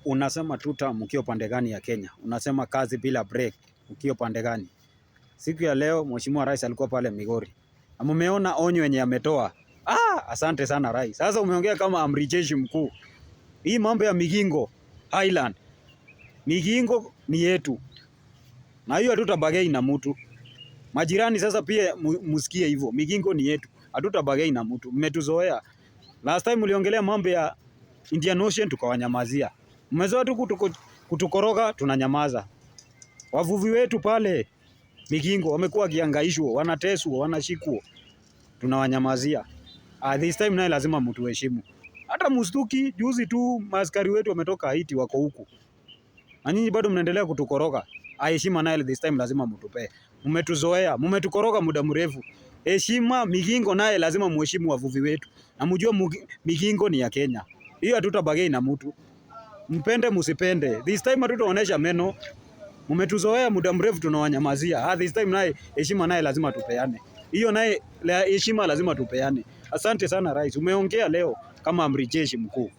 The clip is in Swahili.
Unasema tuta mkio pande gani ya Kenya? Unasema kazi bila break mkio pande gani? Siku ya leo Mheshimiwa Rais alikuwa pale Migori. Na mmeona onyo yenye ametoa. Asante sana Rais. Sasa umeongea kama amri jeshi mkuu. Hii mambo ya Migingo Highland. Migingo ni yetu. Na hiyo hatutabagei na mtu. Majirani sasa pia msikie hivyo. Migingo ni yetu. Hatutabagei na mtu. Mmetuzoea. Last time mliongelea mambo ya Indian Ocean tukawanyamazia. Mmezoea tu kutukoroga tunanyamaza. Wavuvi wetu pale Migingo wamekuwa wakihangaishwa, wanateswa, wanashikwa. Tunawanyamazia. This time naye lazima mtuheshimu. Hata mstuki juzi tu maaskari wetu wametoka Haiti wako huku. Na nyinyi bado mnaendelea kutukoroga. Heshima naye this time lazima mtupe. Mmetuzoea, mmetukoroga muda mrefu. Heshima Migingo naye lazima muheshimu wavuvi wetu. Na mjue Migingo ni ya Kenya. Hiyo hatutabagei na mtu. Mpende msipende. This time hatutaonesha meno. Mmetuzoea muda mrefu tunawanyamazia. This time naye heshima naye lazima tupeane. Hiyo naye heshima lazima tupeane. Asante sana Rais. Umeongea leo kama amri jeshi mkuu.